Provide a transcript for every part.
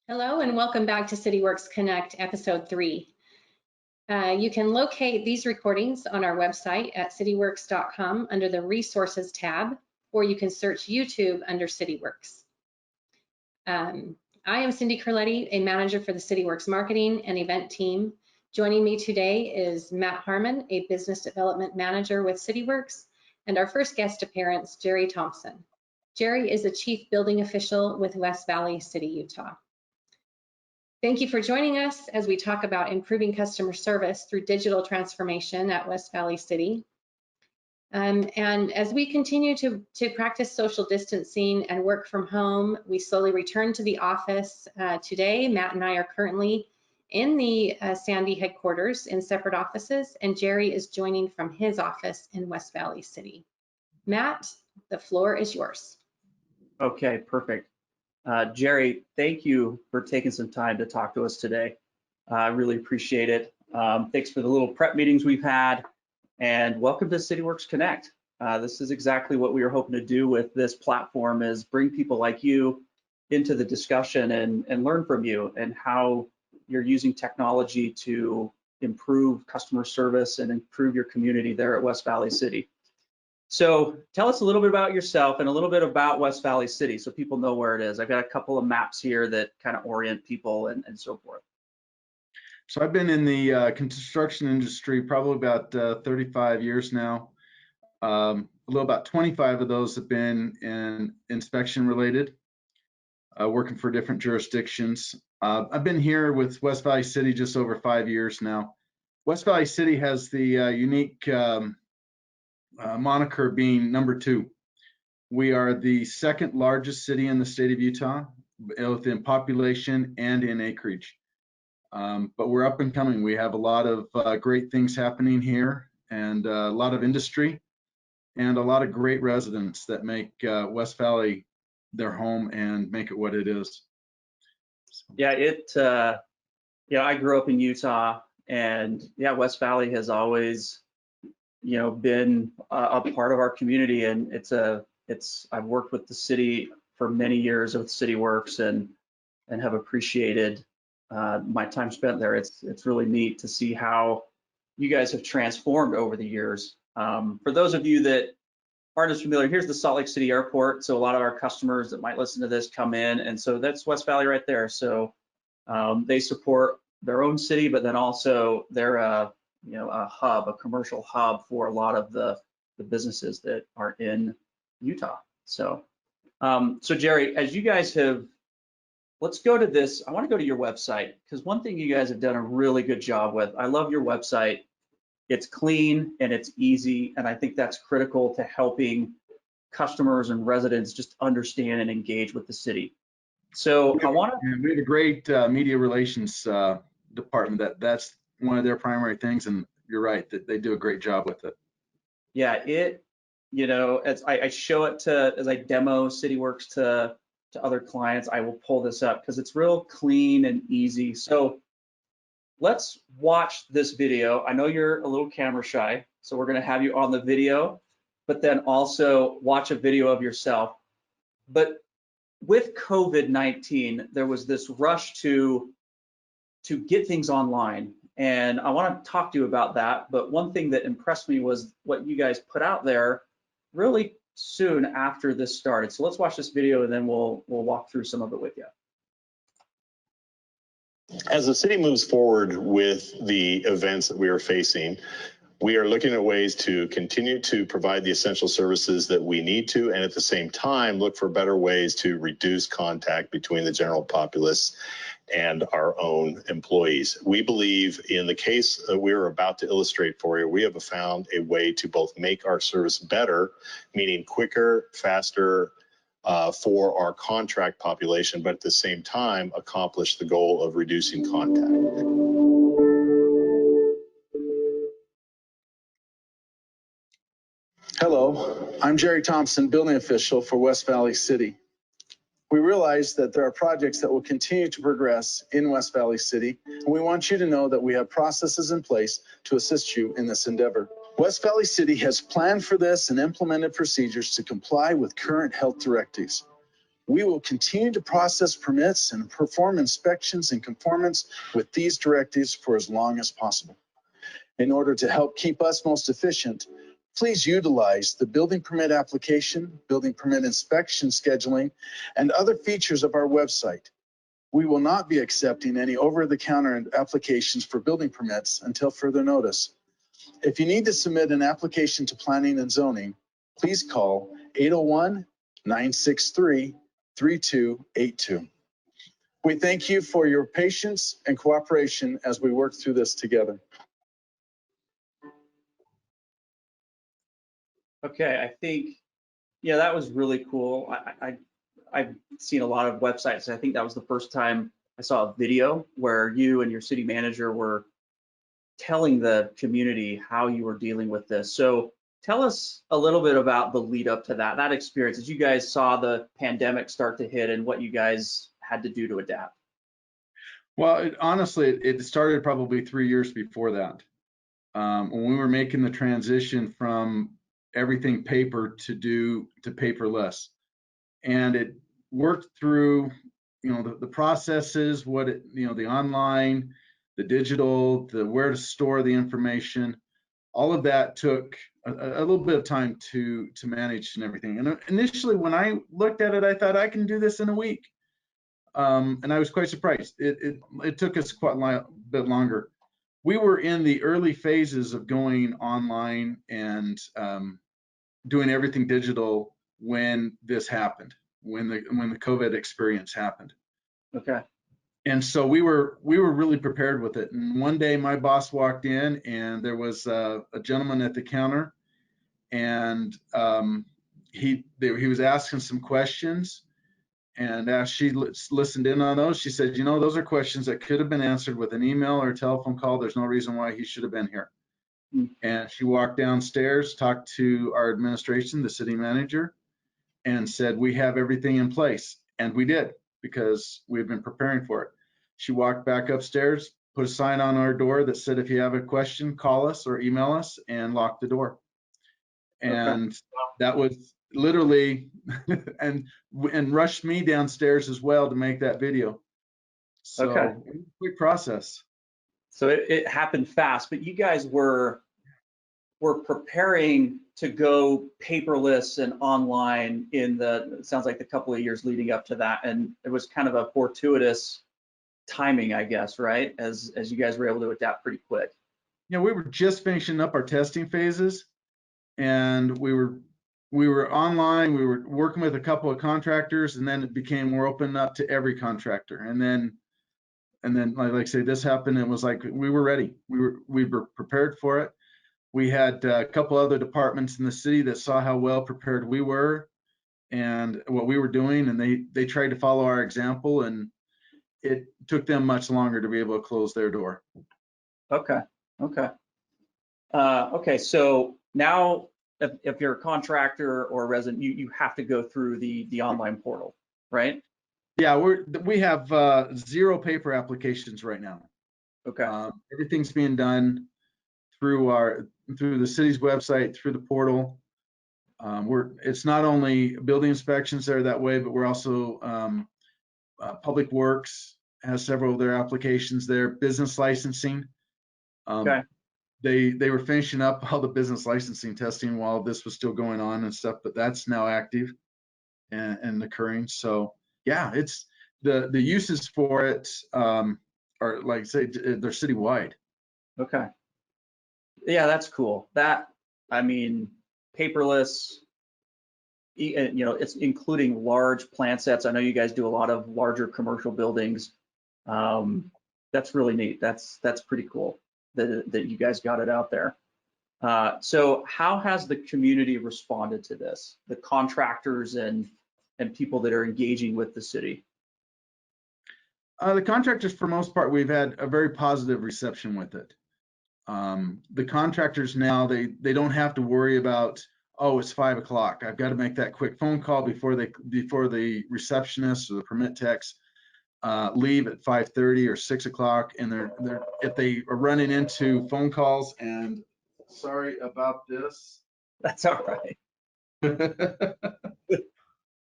Hello and welcome back to Cityworks Connect episode 3. You can locate these recordings on our website at cityworks.com under the resources tab, or you can search YouTube under Cityworks. I am Cindy Carletti, a manager for the Cityworks marketing and event team. Joining me today is Matt Harman, a business development manager with Cityworks, and our first guest appearance, Jerry Thompson. Jerry is a chief building official with West Valley City, Utah. Thank you for joining us as we talk about improving customer service through digital transformation at West Valley City. And as we continue to practice social distancing and work from home, we slowly return to the office. Today, Matt and I are currently in the Sandy headquarters in separate offices, and Jerry is joining from his office in West Valley City. Matt, the floor is yours. Okay, perfect. Jerry, thank you for taking some time to talk to us today. I really appreciate it. Thanks for the little prep meetings we've had, and welcome to Cityworks Connect. This is exactly what we were hoping to do with this platform, is bring people like you into the discussion and learn from you and how you're using technology to improve customer service and improve your community there at West Valley City. So tell us a little bit about yourself and a little bit about West Valley City so people know where it is. I've got a couple of maps here that kind of orient people and so forth. So I've been in the construction industry probably about 35 years now. A little about 25 of those have been in inspection related, working for different jurisdictions. I've been here with West Valley City just over 5 years now. West Valley City has the unique moniker being number 2. We are the second largest city in the state of Utah, both in population and in acreage. But we're up and coming. We have a lot of great things happening here, and a lot of industry, and a lot of great residents that make West Valley their home and make it what it is. Yeah, I grew up in Utah, and yeah, West Valley has always been a part of our community, and I've worked with the city for many years with Cityworks and have appreciated my time spent there. It's really neat to see how you guys have transformed over the years. For those of you that aren't as familiar, here's the Salt Lake City Airport. So a lot of our customers that might listen to this come in, and so that's West Valley right there. So they support their own city, but then also they're a hub, a commercial hub for a lot of the businesses that are in Utah. So, Jerry, as you guys have, let's go to this. I want to go to your website, because one thing you guys have done a really good job with. I love your website. It's clean and it's easy, and I think that's critical to helping customers and residents just understand and engage with the city. So we have a great media relations department. That's one of their primary things, and you're right that they do a great job with it. Yeah, as I show it as I demo Cityworks to other clients, I will pull this up because it's real clean and easy. So let's watch this video. I know you're a little camera shy, so we're going to have you on the video, but then also watch a video of yourself. But with COVID-19, there was this rush to get things online. And I want to talk to you about that. But one thing that impressed me was what you guys put out there really soon after this started. So let's watch this video, and then we'll walk through some of it with you. As the city moves forward with the events that we are facing, we are looking at ways to continue to provide the essential services that we need to, and at the same time, look for better ways to reduce contact between the general populace and our own employees. We believe in the case that we're about to illustrate for you, we have found a way to both make our service better, meaning quicker, faster, for our contract population, but at the same time, accomplish the goal of reducing contact. Hello, I'm Jerry Thompson, building official for West Valley City. We realize that there are projects that will continue to progress in West Valley City, and we want you to know that we have processes in place to assist you in this endeavor. West Valley City has planned for this and implemented procedures to comply with current health directives. We will continue to process permits and perform inspections in conformance with these directives for as long as possible. In order to help keep us most efficient, please utilize the building permit application, building permit inspection scheduling, and other features of our website. We will not be accepting any over-the-counter applications for building permits until further notice. If you need to submit an application to planning and zoning, please call 801-963-3282. We thank you for your patience and cooperation as we work through this together. Okay, I think, yeah, that was really cool. I've seen a lot of websites. I think that was the first time I saw a video where you and your city manager were telling the community how you were dealing with this. So tell us a little bit about the lead up to that experience as you guys saw the pandemic start to hit and what you guys had to do to adapt. Well, honestly, it started probably 3 years before that. When we were making the transition from everything paper to paperless, and it worked through, the processes, the online, the digital, the where to store the information. All of that took a little bit of time to manage and everything. And initially, when I looked at it, I thought I can do this in a week, and I was quite surprised. It took us quite a bit longer. We were in the early phases of going online and doing everything digital when this happened, when the COVID experience happened. Okay. And so we were really prepared with it. And one day my boss walked in and there was a gentleman at the counter, and he was asking some questions. And as she listened in on those, she said, those are questions that could have been answered with an email or a telephone call. There's no reason why he should have been here. And she walked downstairs, talked to our administration, the city manager, and said, we have everything in place. And we did, because we've been preparing for it. She walked back upstairs, put a sign on our door that said, if you have a question, call us or email us, and locked the door. And that was literally, and rushed me downstairs as well to make that video. So it was a quick process. So it happened fast, but you guys were preparing to go paperless and online it sounds like the couple of years leading up to that. And it was kind of a fortuitous timing, I guess, right? As you guys were able to adapt pretty quick. Yeah, we were just finishing up our testing phases, and we were online, we were working with a couple of contractors, and then it became, we're open up to every contractor. And then like I say, this happened, and it was like, we were ready. We were prepared for it. We had a couple other departments in the city that saw how well prepared we were and what we were doing, and they tried to follow our example, and it took them much longer to be able to close their door. Okay. So now if you're a contractor or a resident, you have to go through the online portal, right? Yeah, we have 0 paper applications right now. Okay. Everything's being done through the city's website, through the portal. It's not only building inspections that are that way, but we're also Public Works has several of their applications there. Business licensing. Okay. They were finishing up all the business licensing testing while this was still going on and stuff, but that's now active and occurring. So yeah, it's the uses for it are, like I say, they're citywide. Okay. Yeah, that's cool. Paperless, it's including large plan sets. I know you guys do a lot of larger commercial buildings. That's really neat. That's pretty cool that you guys got it out there. So how has the community responded to this? The contractors and people that are engaging with the city? The contractors, for most part, we've had a very positive reception with it. The contractors now, they don't have to worry about, oh, it's 5 o'clock. I've got to make that quick phone call before the receptionist or the permit techs leave at 5:30 or 6 o'clock. And if they are running into phone calls, and sorry about this. That's all right.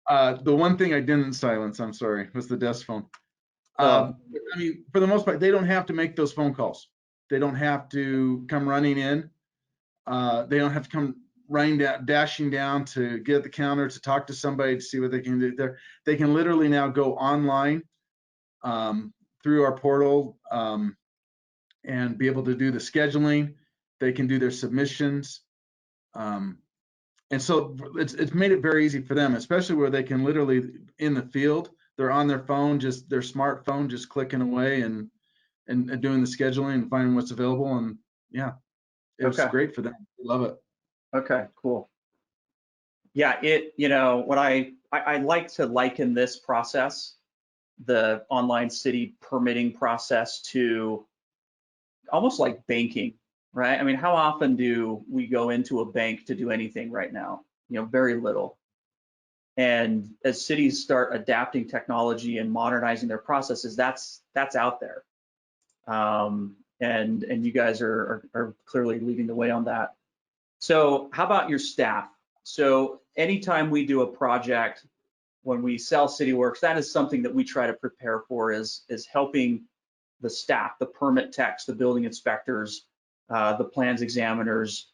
The one thing I didn't silence, I'm sorry, was the desk phone. Oh. I mean, for the most part, they don't have to make those phone calls. They don't have to come running in. They don't have to come running down, dashing down to get at the counter to talk to somebody to see what they can do there. They can literally now go online through our portal and be able to do the scheduling. They can do their submissions. And so it's made it very easy for them, especially where they can literally in the field, they're on their phone, just their smartphone, just clicking away and doing the scheduling and finding what's available. And yeah, it was great for them. Love it. Okay, cool. Yeah, what I like to liken this process, the online city permitting process, to almost like banking, right? I mean, how often do we go into a bank to do anything right now? Very little. And as cities start adapting technology and modernizing their processes, that's out there. And you guys are clearly leading the way on that. So how about your staff? So anytime we do a project, when we sell Cityworks, that is something that we try to prepare for, is helping the staff, the permit techs, the building inspectors, the plans examiners,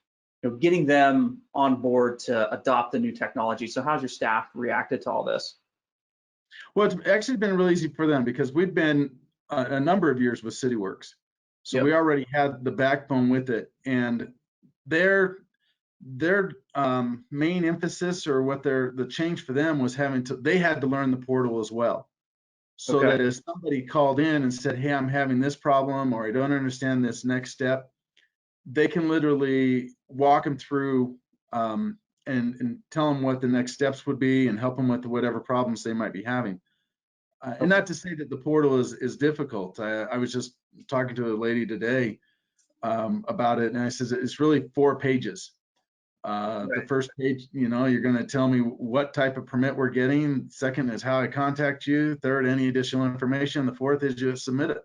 getting them on board to adopt the new technology. So how's your staff reacted to all this? Well, it's actually been really easy for them because we've been a number of years with Cityworks. So we already had the backbone with it, and their main emphasis, or what the change for them was they had to learn the portal as well. So that if somebody called in and said, hey, I'm having this problem, or I don't understand this next step, they can literally walk them through and tell them what the next steps would be and help them with whatever problems they might be having. And not to say that the portal is difficult. I was just talking to a lady today about it, and I said it's really 4 pages. The first page, you're going to tell me what type of permit we're getting. Second is how I contact you. Third, any additional information. The fourth is you submit it.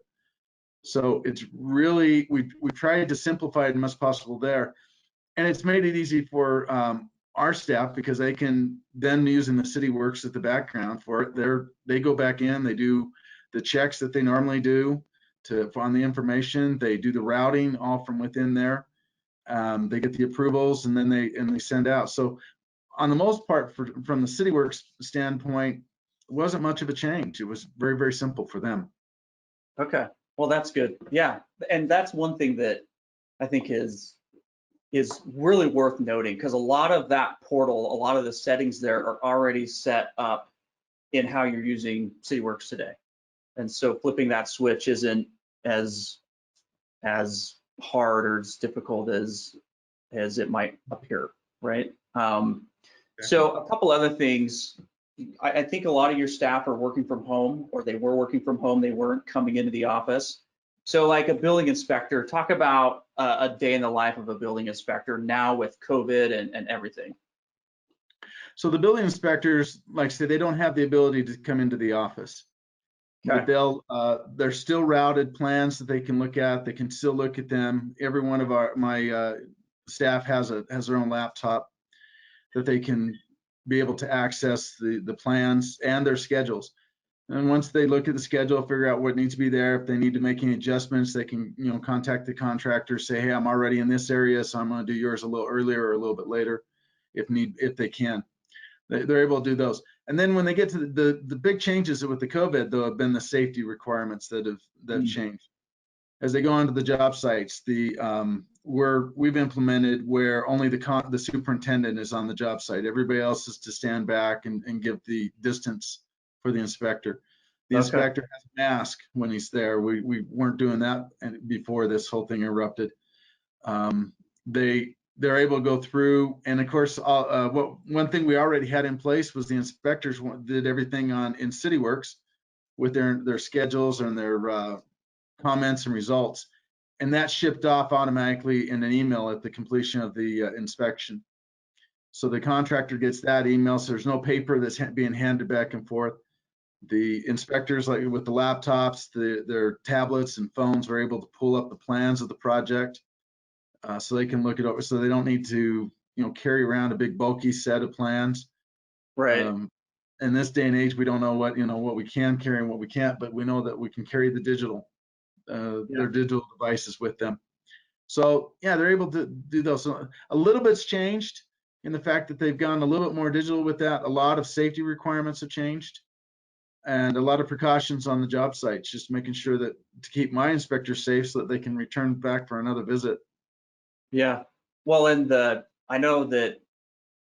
So it's really, we tried to simplify it as much as possible there. And it's made it easy for our staff, because they can then, using the Cityworks at the background for it, they go back in, they do the checks that they normally do on the information. They do the routing all from within there. They get the approvals, and then they send out. So on the most part, from the Cityworks standpoint, it wasn't much of a change. It was very, very simple for them. Okay, well, that's good. Yeah, and that's one thing that I think is really worth noting, because a lot of that portal, a lot of the settings there are already set up in how you're using Cityworks today. And so flipping that switch isn't as hard or as difficult as it might appear, right? So a couple other things. I think a lot of your staff are working from home, or they were working from home. They weren't coming into the office. So like a building inspector, talk about a day in the life of a building inspector now with COVID and everything. So the building inspectors, like I said, they don't have the ability to come into the office. But they're still routed plans that they can look at. They can still look at them. Every one of my staff has their own laptop that they can be able to access the plans and their schedules. And once they look at the schedule, figure out what needs to be there, if they need to make any adjustments, they can contact the contractor, say, hey, I'm already in this area, so I'm going to do yours a little earlier or a little bit later, if they can. They're able to do those. And then when they get to the big changes with the COVID, though, have been the safety requirements that have changed. As they go onto the job sites, we've implemented where only the superintendent is on the job site. Everybody else is to stand back and give the distance for the inspector. The inspector has a mask when he's there. We weren't doing that before this whole thing erupted. They're able to go through, and of course, one thing we already had in place was the inspectors did everything in Cityworks with their schedules and their comments and results, and that shipped off automatically in an email at the completion of the inspection. So the contractor gets that email, so there's no paper that's being handed back and forth. The inspectors, like with the laptops, their tablets and phones, are able to pull up the plans of the project. So they can look it over, so they don't need to, carry around a big bulky set of plans. Right. in this day and age, we don't know what, what we can carry and what we can't, but we know that we can carry the digital, their digital devices with them. So yeah, they're able to do those. So a little bit's changed in the fact that they've gone a little bit more digital with that. A lot of safety requirements have changed, and a lot of precautions on the job sites, just making sure that to keep my inspectors safe so that they can return back for another visit. Yeah. Well, and I know that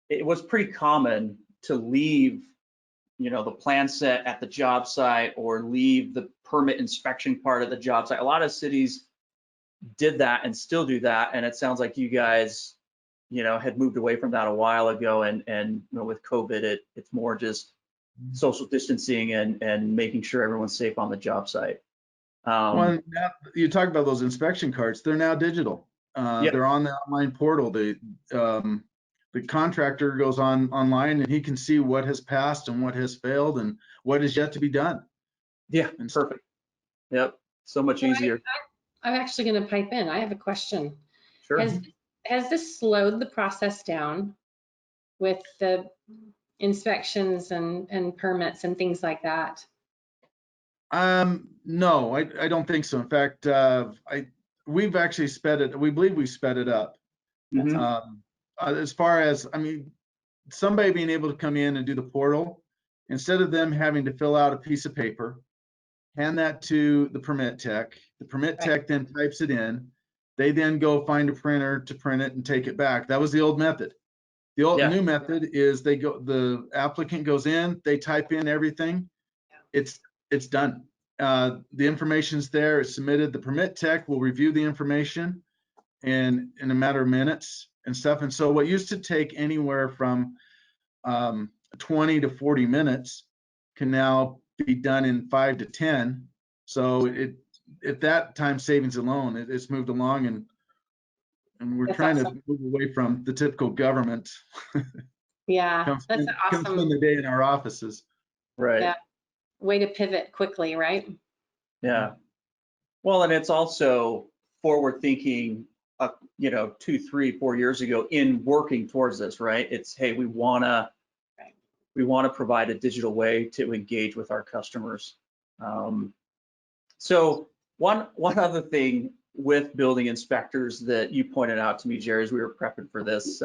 it was pretty common to leave, the plan set at the job site or leave the permit inspection part of the job site. A lot of cities did that and still do that. And it sounds like you guys, had moved away from that a while ago. And with COVID, it's more just social distancing and making sure everyone's safe on the job site. Well, now you talk about those inspection cards, they're now digital. They're on the online portal. The contractor goes online and he can see what has passed and what has failed and what is yet to be done. Yeah, and perfect. Yep, so much easier. I'm actually going to pipe in. I have a question. Sure. Has this slowed the process down with the inspections and permits and things like that? No, I don't think so. In fact, we've actually sped it. We believe we sped it up. As far as, somebody being able to come in and do the portal, instead of them having to fill out a piece of paper, hand that to the permit tech. The permit tech then types it in. They then go find a printer to print it and take it back. That was the old method. The new method is the applicant goes in, they type in everything. It's done. The information's there, it's submitted. The permit tech will review the information in a matter of minutes and stuff. And so what used to take anywhere from 20 to 40 minutes can now be done in 5 to 10. So at that time savings alone, it's moved along, and we're trying to move away from the typical government. Yeah, that's awesome. Come spend the day in our offices. Right. Yeah. Way to pivot quickly, right? Yeah. Well, and it's also forward thinking, 2, 3, 4 years ago in working towards this, right? It's, hey, we want to provide a digital way to engage with our customers. So one other thing with building inspectors that you pointed out to me, Jerry, as we were prepping for this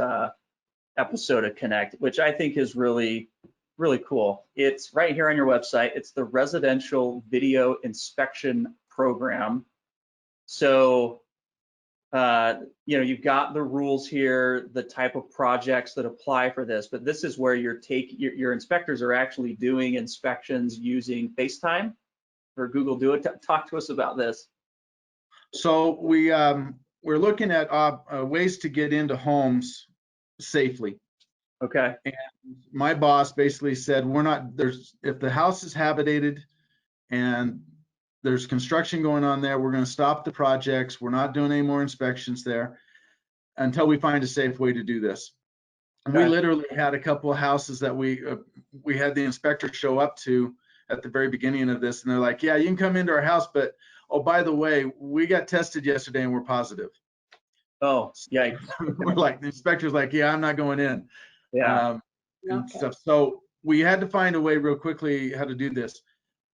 episode of Connect, which I think is really, really cool. It's right here on your website. It's the Residential Video Inspection Program. So, you've got the rules here, the type of projects that apply for this, but this is where your inspectors are actually doing inspections using FaceTime or Google Duo. Talk to us about this. So we're looking at ways to get into homes safely. Okay. And my boss basically said, if the house is habitated and there's construction going on there, we're going to stop the projects. We're not doing any more inspections there until we find a safe way to do this. And we literally had a couple of houses that we had the inspector show up to at the very beginning of this, and they're like, yeah, you can come into our house, but oh, by the way, we got tested yesterday and we're positive. Oh, yeah. We're like, the inspector's like, yeah, I'm not going in. Yeah. And stuff. So we had to find a way real quickly how to do this.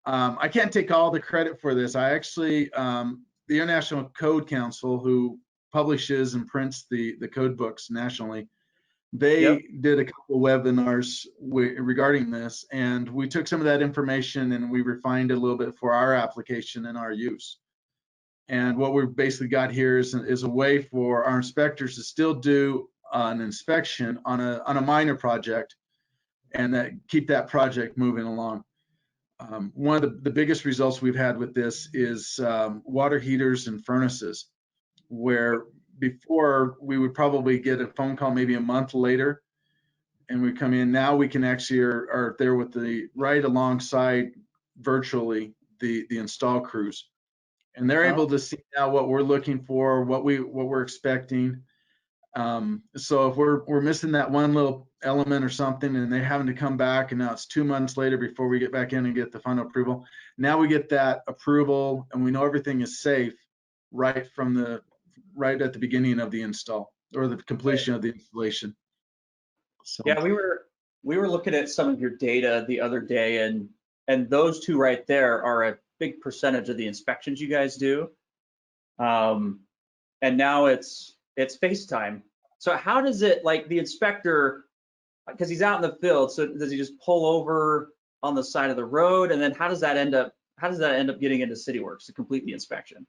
I can't take all the credit for this. I actually, the International Code Council, who publishes and prints the code books nationally, they did a couple webinars regarding this, and we took some of that information and we refined it a little bit for our application and our use. And what we've basically got here is a way for our inspectors to still do an inspection on a minor project and keep that project moving along. One of the biggest results we've had with this is water heaters and furnaces, where before we would probably get a phone call maybe a month later and we come in. Now we can actually are there with right alongside virtually the install crews, and they're able to see now what we're looking for, what we're expecting. So if we're missing that one little element or something and they're having to come back and now it's 2 months later before we get back in and get the final approval, now we get that approval and we know everything is safe right at the beginning of the install or the completion of the installation. So. Yeah, we were looking at some of your data the other day, and those two right there are a big percentage of the inspections you guys do. And now it's FaceTime. So how does it, like the inspector, because he's out in the field, so does he just pull over on the side of the road, and then how does that end up getting into Cityworks to complete the inspection?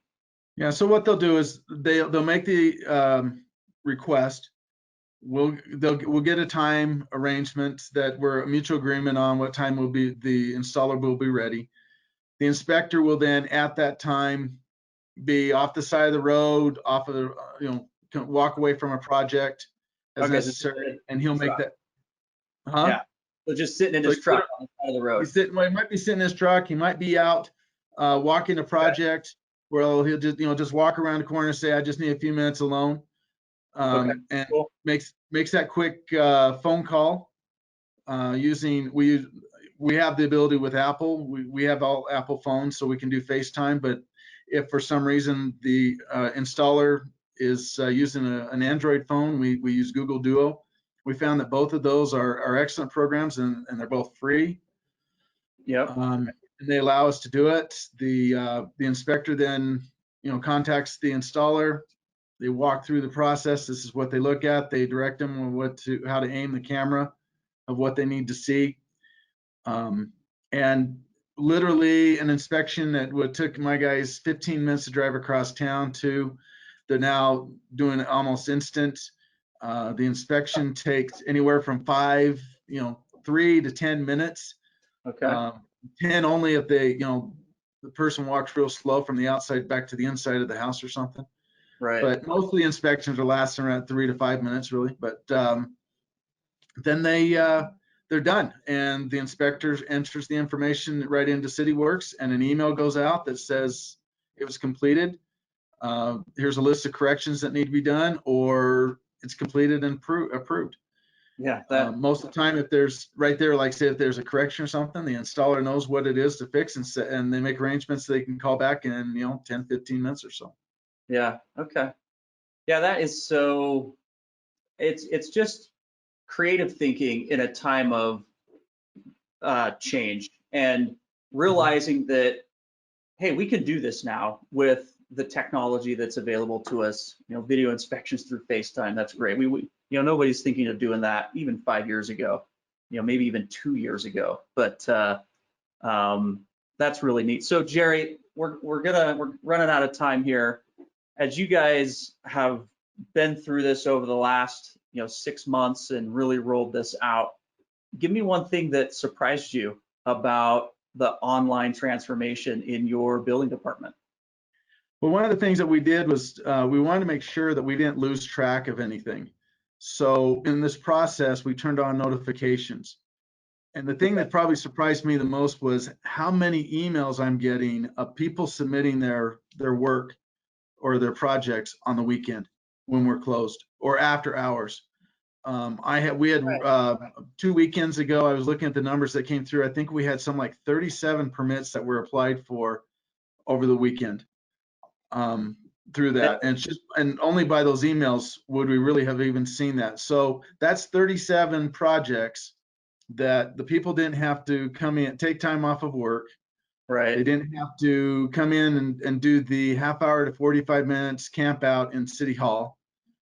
Yeah, so what they'll do is they'll make the request. We'll get a time arrangement that we're a mutual agreement on what time will be, the installer will be ready. The inspector will then at that time be off the side of the road, off of the, walk away from a project as necessary, and he'll make that. Huh? Yeah. So just sitting in his truck on the side of the road. He might be sitting in his truck. He might be out walking a project where he'll just walk around the corner and say, I just need a few minutes alone. And cool. makes that quick phone call using, we have the ability with Apple. We have all Apple phones, so we can do FaceTime. But if for some reason the installer is using an Android phone, we use Google Duo. We found that both of those are excellent programs, and they're both free. Yep. And they allow us to do it. The inspector then contacts the installer. They walk through the process. This is what they look at. They direct them on how to aim the camera, of what they need to see. And literally an inspection that took my guys 15 minutes to drive across town to, they're now doing it almost instant. The inspection takes anywhere from 3 to 10 minutes. Okay. 10 only if the person walks real slow from the outside back to the inside of the house or something. Right. But most of the inspections are lasting around 3 to 5 minutes, really. But then they're done, and the inspector enters the information right into Cityworks, and an email goes out that says it was completed. Here's a list of corrections that need to be done, or it's completed and approved. Yeah. Most of the time, if there's right there, like say if there's a correction or something, the installer knows what it is to fix, and they make arrangements so they can call back in 10, 15 minutes or so. Yeah. Okay. Yeah, that is so. It's just creative thinking in a time of change, and realizing that, hey, we can do this now with the technology that's available to us. Video inspections through FaceTime. That's great. Nobody's thinking of doing that even 5 years ago. Maybe even 2 years ago. But that's really neat. So Jerry, we're running out of time here. As you guys have been through this over the last 6 months and really rolled this out, give me one thing that surprised you about the online transformation in your building department. Well, one of the things that we did was we wanted to make sure that we didn't lose track of anything. So in this process, we turned on notifications. And the thing that probably surprised me the most was how many emails I'm getting of people submitting their work or their projects on the weekend when we're closed or after hours. We had 2 weekends ago, I was looking at the numbers that came through. I think we had some like 37 permits that were applied for over the weekend through that. And only by those emails would we really have even seen that. So that's 37 projects that the people didn't have to come in, take time off of work. Right. They didn't have to come in and do the half hour to 45 minutes camp out in City Hall.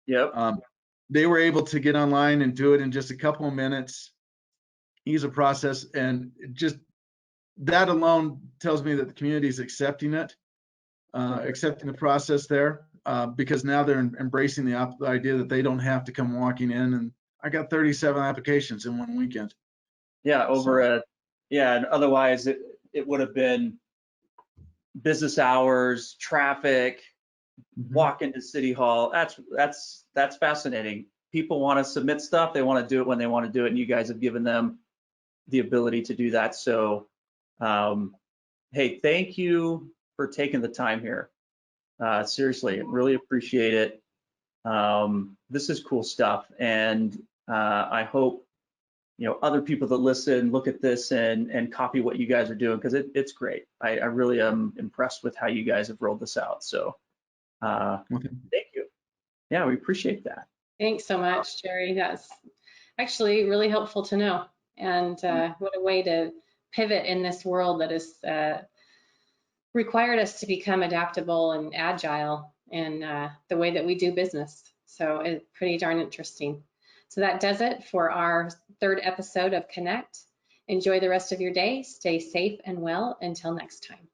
Yep. They were able to get online and do it in just a couple of minutes, ease of process, and just that alone tells me that the community is accepting it, accepting the process there, because now they're embracing the idea that they don't have to come walking in. And I got 37 applications in one weekend. Yeah, and otherwise it would have been business hours, traffic, walk into City Hall. That's fascinating. People want to submit stuff. They want to do it when they want to do it, and you guys have given them the ability to do that. So, hey, thank you for taking the time here. Seriously, really appreciate it. This is cool stuff, and I hope other people that listen look at this and copy what you guys are doing, because it's great. I really am impressed with how you guys have rolled this out. So thank you. Yeah, we appreciate that. Thanks so much, Jerry. That's actually really helpful to know. And what a way to pivot in this world that has required us to become adaptable and agile in the way that we do business. So it's pretty darn interesting. So that does it for our 3rd episode of Connect. Enjoy the rest of your day. Stay safe and well until next time.